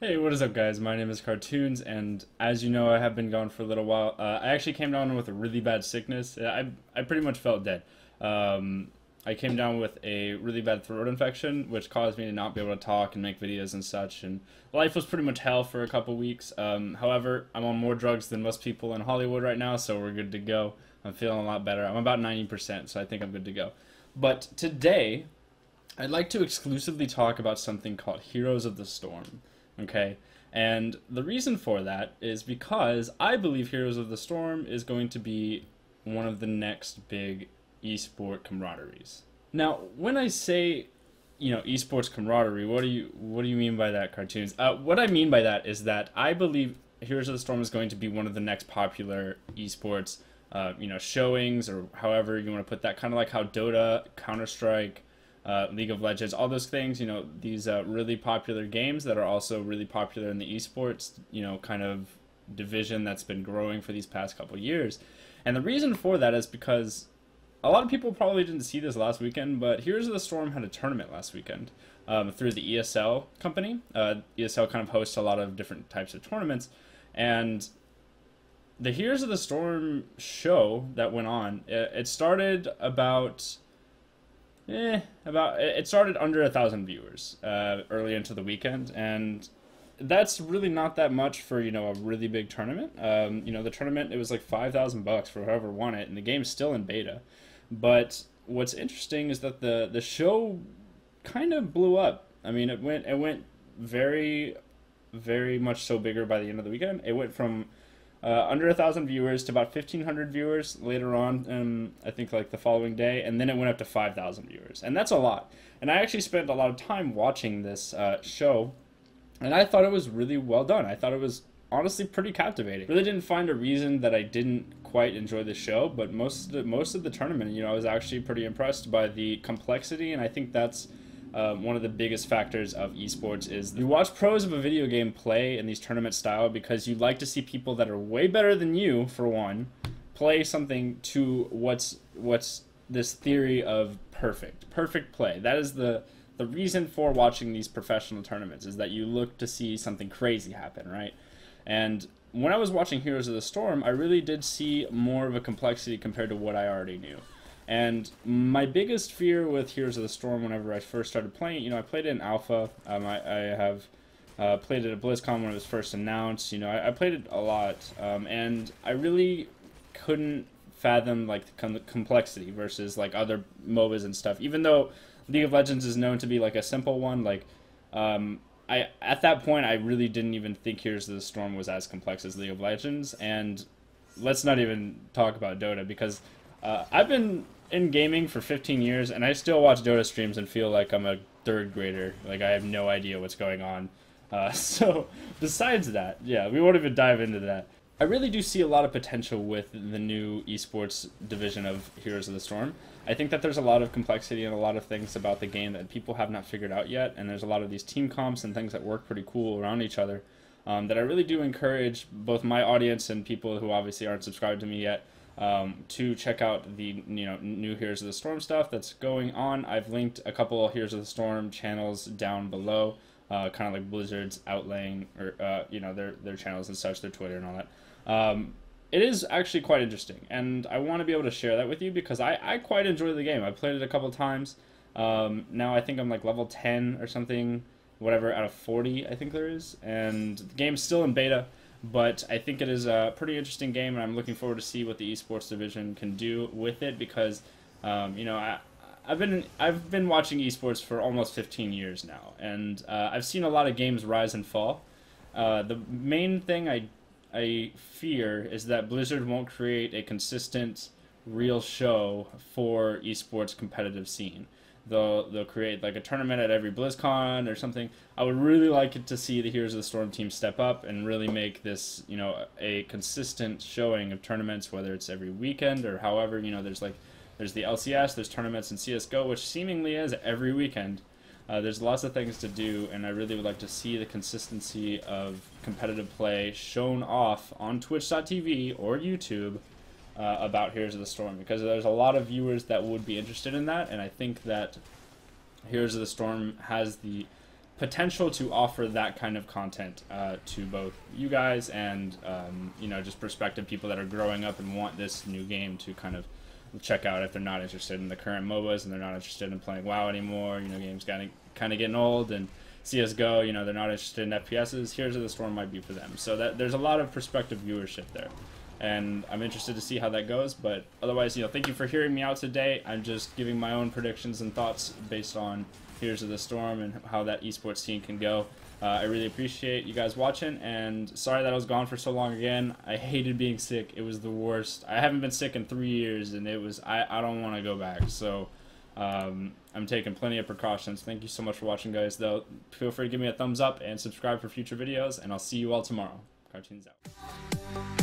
Hey, what is up, guys? My name is Cartoons, and as you know, I have been gone for a little while. I actually came down with a really bad sickness. I pretty much felt dead. Um, I came down with a really bad throat infection, which caused me to not be able to talk and make videos and such. And life was pretty much hell for a couple weeks. However, I'm on more drugs than most people in Hollywood right now, so we're good to go. I'm feeling a lot better. I'm about 90%, so I think I'm good to go. But today, I'd like to exclusively talk about something called Heroes of the Storm. Okay? And the reason for that is because I believe Heroes of the Storm is going to be one of the next big esport camaraderies. Now, when I say, esports camaraderie, what do you mean by that, Cartoons? What I mean by that is that I believe Heroes of the Storm is going to be one of the next popular esports showings, or however you want to put that, kind of like how Dota, Counter-Strike, League of Legends, all those things, these really popular games that are also really popular in the esports, kind of division that's been growing for these past couple of years. And the reason for that is because a lot of people probably didn't see this last weekend, but Heroes of the Storm had a tournament last weekend through the ESL company. ESL kind of hosts a lot of different types of tournaments, and the Heroes of the Storm show that went on, it started it started under 1,000 viewers early into the weekend, and that's really not that much for a really big tournament. The tournament, it was like $5,000 for whoever won it, and the game's still in beta. But what's interesting is that the show kind of blew up. I mean, it went very, very much so bigger by the end of the weekend. It went from under 1,000 viewers to about 1,500 viewers later on, I think like the following day, and then it went up to 5,000 viewers, and that's a lot. And I actually spent a lot of time watching this show, and I thought it was really well done. I thought it was honestly pretty captivating. Really didn't find a reason that I didn't quite enjoy the show, but most of the tournament, I was actually pretty impressed by the complexity, and I think that's one of the biggest factors of esports is you watch pros of a video game play in these tournament style because you like to see people that are way better than you, for one, play something to what's this theory of perfect play. That is the reason for watching these professional tournaments, is that you look to see something crazy happen, right? And when I was watching Heroes of the Storm, I really did see more of a complexity compared to what I already knew. And my biggest fear with Heroes of the Storm, whenever I first started playing it, I played it in alpha. I have played it at BlizzCon when it was first announced. I played it a lot, and I really couldn't fathom like the complexity versus like other MOBAs and stuff. Even though League of Legends is known to be like a simple one, like I at that point I really didn't even think Heroes of the Storm was as complex as League of Legends. And let's not even talk about Dota, because I've been in gaming for 15 years, and I still watch Dota streams and feel like I'm a third grader. Like, I have no idea what's going on. So, besides that, yeah, we won't even dive into that. I really do see a lot of potential with the new esports division of Heroes of the Storm. I think that there's a lot of complexity and a lot of things about the game that people have not figured out yet, and there's a lot of these team comps and things that work pretty cool around each other, that I really do encourage both my audience and people who obviously aren't subscribed to me yet to check out the new Heroes of the Storm stuff that's going on. I've linked a couple of Heroes of the Storm channels down below, kind of like Blizzard's outlaying, or their channels and such, their Twitter and all that. It is actually quite interesting, and I want to be able to share that with you because I quite enjoy the game. I played it a couple times. Now I think I'm like level 10 or something, whatever, out of 40 I think there is, and the game's still in beta. But I think it is a pretty interesting game, and I'm looking forward to see what the esports division can do with it, because I've been watching esports for almost 15 years now, and I've seen a lot of games rise and fall. The main thing I fear is that Blizzard won't create a consistent, real show for esports competitive scene. They'll create like a tournament at every BlizzCon or something. I would really like it to see the Heroes of the Storm team step up and really make this, a consistent showing of tournaments, whether it's every weekend or however, there's the LCS, there's tournaments in CSGO, which seemingly is every weekend. There's lots of things to do, and I really would like to see the consistency of competitive play shown off on Twitch.tv or YouTube about Heroes of the Storm, because there's a lot of viewers that would be interested in that, and I think that Heroes of the Storm has the potential to offer that kind of content to both you guys and you know, just prospective people that are growing up and want this new game to kind of check out if they're not interested in the current MOBAs and they're not interested in playing WoW anymore. You know, games kind of getting old, and CS:GO, you know, they're not interested in FPSs. Here's where the Storm might be for them. So that there's a lot of prospective viewership there, and I'm interested to see how that goes. But otherwise, you know, thank you for hearing me out today. I'm just giving my own predictions and thoughts based on Here's to the Storm and how that esports scene can go. I really appreciate you guys watching, and sorry that I was gone for so long again. I hated being sick. It was the worst. I haven't been sick in 3 years, and it was, I don't want to go back. So I'm taking plenty of precautions. Thank you so much for watching, guys, though. Feel free to give me a thumbs up and subscribe for future videos, and I'll see you all tomorrow. Cartoons out.